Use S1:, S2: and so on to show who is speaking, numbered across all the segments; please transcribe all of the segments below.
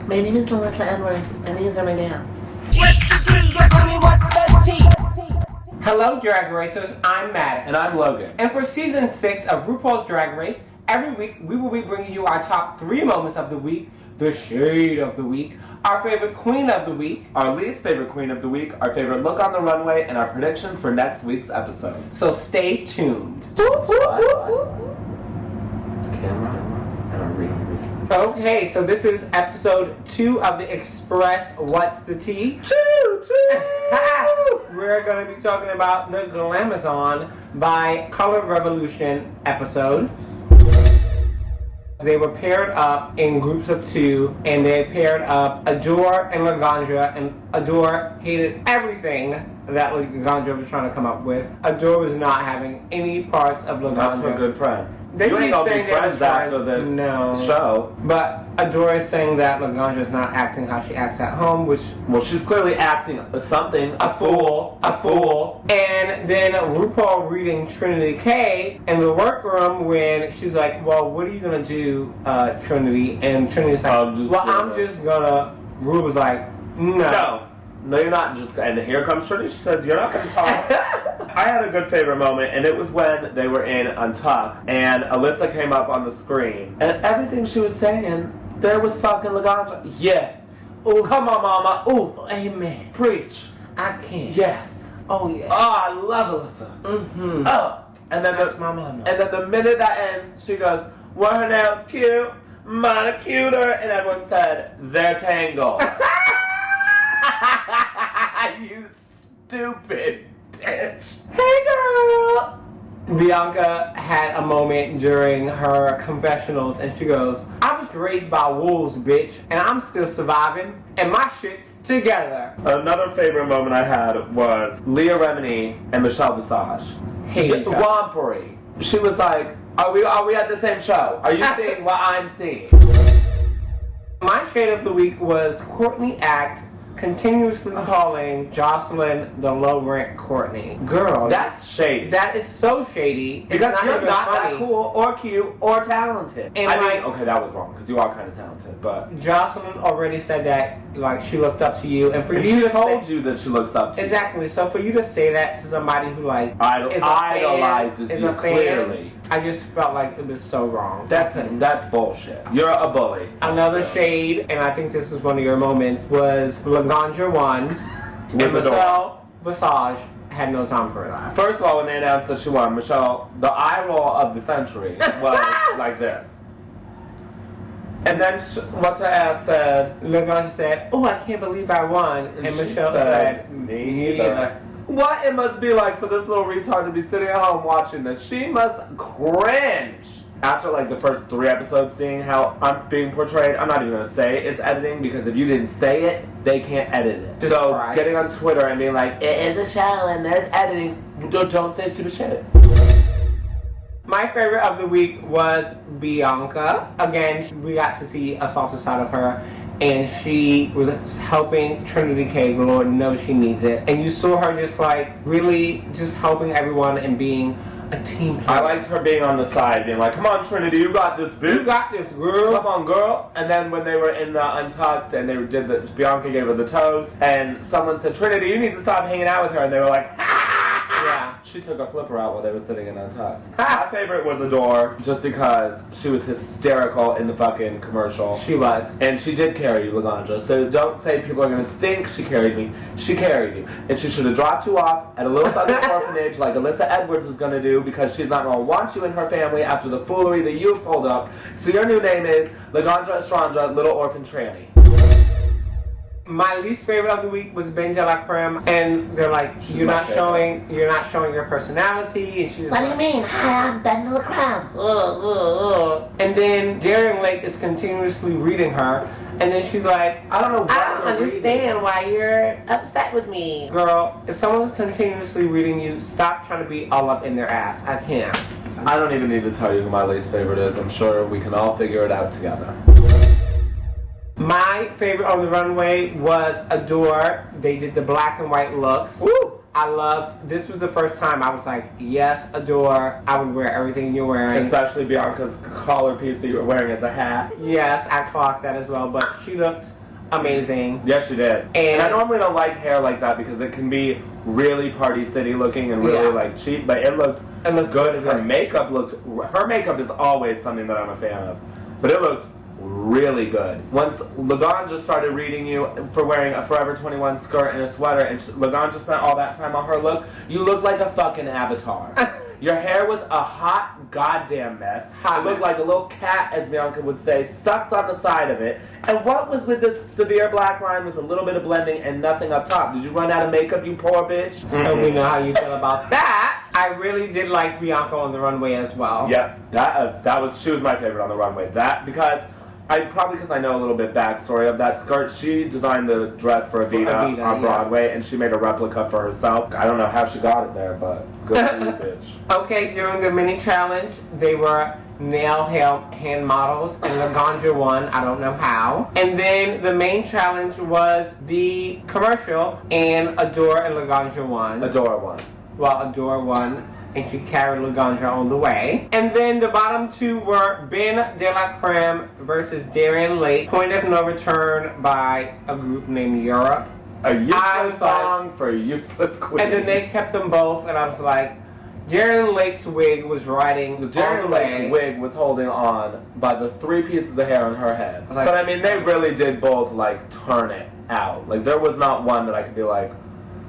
S1: My name is Melissa Edwards, and these are my nails.
S2: What's the tea? You tell me what's the tea?
S3: Hello, Drag Racers. I'm Maddox.
S4: And I'm Logan.
S3: And for Season 6 of RuPaul's Drag Race, every week we will be bringing you our top 3 moments of the week, the shade of the week, our favorite queen of the week,
S4: our least favorite queen of the week, our favorite look on the runway, and our predictions for next week's episode.
S3: So stay tuned.
S4: Camera and our readings.
S3: Okay, so this is episode 2 of the Express What's the Tea?
S4: Choo!
S3: We're going to be talking about the Glamazon by Color Revolution episode. They were paired up in groups of 2, and they paired up Adore and Laganja, and Adore hated everything that Laganja was trying to come up with. Adore was not having any parts of Laganja.
S4: That's my good friend.
S3: They
S4: you ain't gonna be friends after this show.
S3: But Adore is saying that Laganja is not acting how she acts at home, which...
S4: Well, she's clearly acting something. A fool.
S3: And then RuPaul reading Trinity K in the workroom when she's like, well, what are you gonna do, Trinity? And Trinity's like, I'm just gonna... Ru was like, no.
S4: No, you're not just... And here comes Trinity. She says, you're not gonna talk. I had a good favorite moment, and it was when they were in Untucked, and Alyssa came up on the screen, and everything she was saying, there was fucking Laganja. Yeah. Oh, come on, mama. Oh,
S3: amen.
S4: Preach.
S3: I can't.
S4: Yes.
S3: Oh, yeah.
S4: Oh, I love Alyssa.
S3: Mm-hmm.
S4: Oh. And then
S3: that's my mama. And
S4: then the minute that ends, she goes, well, her nails cute, mine are cuter, and everyone said, they're tangled. You stupid bitch.
S3: Hey, girl. Bianca had a moment during her confessionals, and she goes, I was raised by wolves, bitch, and I'm still surviving, and my shit's together.
S4: Another favorite moment I had was Leah Remini and Michelle Visage.
S3: Hey,
S4: Wampery. She was like, are we at the same show? Are you seeing what I'm seeing?
S3: My shade of the week was Courtney Act continuously calling Jocelyn the low-rent Courtney. Girl.
S4: That's shady.
S3: That is so shady.
S4: Because you're not
S3: funny.
S4: that cool or cute or talented.
S3: And
S4: okay, that was wrong, because you are kind of talented, but...
S3: Jocelyn already said that, like, she looked up to you, and
S4: she told you that she looks up to you.
S3: Exactly, so for you to say that to somebody who, like,
S4: idolizes you, clearly.
S3: I just felt like it was so wrong.
S4: That's bullshit. You're a bully.
S3: Another shade, and I think this is one of your moments, was Laganja won, and Michelle Visage had no time for that.
S4: First of all, when they announced that she won, Michelle, the eye roll of the century was like this. And then what's her ass said?
S3: Laganja said, oh, I can't believe I won. And Michelle said,
S4: me neither. What it must be like for this little retard to be sitting at home watching this. She must cringe. After like the first 3 episodes seeing how I'm being portrayed, I'm not even going to say it's editing, because if you didn't say it, they can't edit it. So getting on Twitter and being like, it is a show and there's editing, don't say stupid shit.
S3: My favorite of the week was Bianca. Again, we got to see a softer side of her, and she was helping Trinity K. Lord knows she needs it. And you saw her just like really just helping everyone and being a team player.
S4: I liked her being on the side, being like, come on, Trinity, you got this, bitch.
S3: You got this, girl.
S4: Come on, girl. And then when they were in the Untucked and they did Bianca gave her the toast, and someone said, Trinity, you need to stop hanging out with her. And they were like, yeah. She took a flipper out while they were sitting in Untucked. My favorite was Adore, just because she was hysterical in the fucking commercial.
S3: She was.
S4: And she did carry you, Laganja. So don't say people are going to think she carried me. She carried you. And she should have dropped you off at a little fucking orphanage like Alyssa Edwards was going to do, because she's not going to want you in her family after the foolery that you've pulled up. So your new name is Laganja Estranja, Little Orphan Tranny.
S3: My least favorite of the week was Ben de la Creme, and they're like, you're not showing your personality, and she's
S1: what do you mean? Hi, I'm Ben de la Creme.
S3: And then Daring Lake is continuously reading her, and then she's like, I don't understand why you're upset with me. Girl, if someone's continuously reading you, stop trying to be all up in their ass. I can't.
S4: I don't even need to tell you who my least favorite is. I'm sure we can all figure it out together.
S3: My favorite on the runway was Adore. They did the black and white looks.
S4: Woo!
S3: I loved, this was the first time I was like, yes, Adore, I would wear everything you're wearing.
S4: Especially Bianca's collar piece that you were wearing as a hat.
S3: Yes, I clocked that as well, but she looked amazing.
S4: Yes, she did. And I normally don't like hair like that because it can be really Party City looking and really like cheap, but it looked good. Her makeup her makeup is always something that I'm a fan of, but it looked really good. Once Laganja started reading you for wearing a Forever 21 skirt and a sweater, and Laganja spent all that time on her look, you looked like a fucking avatar. Your hair was a hot goddamn mess. It looked like a little cat, as Bianca would say, sucked on the side of it. And what was with this severe black line with a little bit of blending and nothing up top? Did you run out of makeup, you poor bitch?
S3: So we know how you feel about that. I really did like Bianca on the runway as well.
S4: Yep, she was my favorite on the runway. Because I know a little bit backstory of that skirt. She designed the dress for Avita on Broadway, and she made a replica for herself. I don't know how she got it there, but good for you, bitch.
S3: Okay, during the mini challenge, they were nail hand models, and Laganja won. I don't know how. And then the main challenge was the commercial, and Adore and Laganja won.
S4: Adore won.
S3: Well, Adore won, and she carried Laganja on the way. And then the bottom two were Ben De La Creme versus Darian Lake. Point of No Return by a group named Europe.
S4: A useless song for useless queens.
S3: And then they kept them both, and I was like, Darian Lake's wig was riding
S4: the Darian Lake wig was holding on by the 3 pieces of hair on her head.
S3: Like,
S4: but I mean, they really did both like turn it out. Like there was not one that I could be like,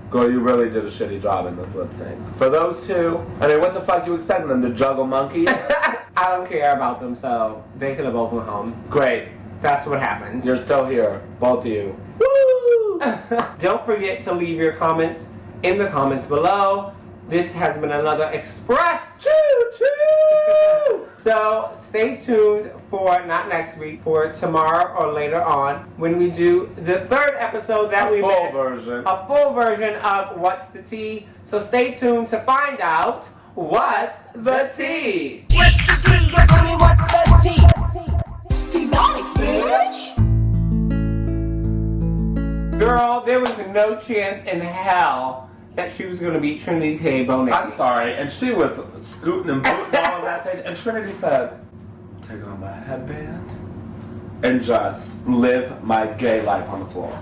S4: girl, you really did a shitty job in this lip sync. For those two, I mean, what the fuck you expecting them to juggle monkeys?
S3: I don't care about them, so they could have both went home.
S4: Great.
S3: That's what happened.
S4: You're still here, both of you.
S3: Woo! Don't forget to leave your comments in the comments below. This has been another Express. Choo-choo! So stay tuned for, not next week, for tomorrow or later on when we do the 3rd episode that we missed. A full version of What's the Tea. So stay tuned to find out what's the tea.
S2: What's the tea? Yo, tell me what's the tea? CMaddoxBiitch.
S3: Girl, there was no chance in hell that she was going to beat Trinity K. Bonet.
S4: I'm sorry, and she was scooting and booting all on that stage, and Trinity said, take on my headband and just live my gay life on the floor.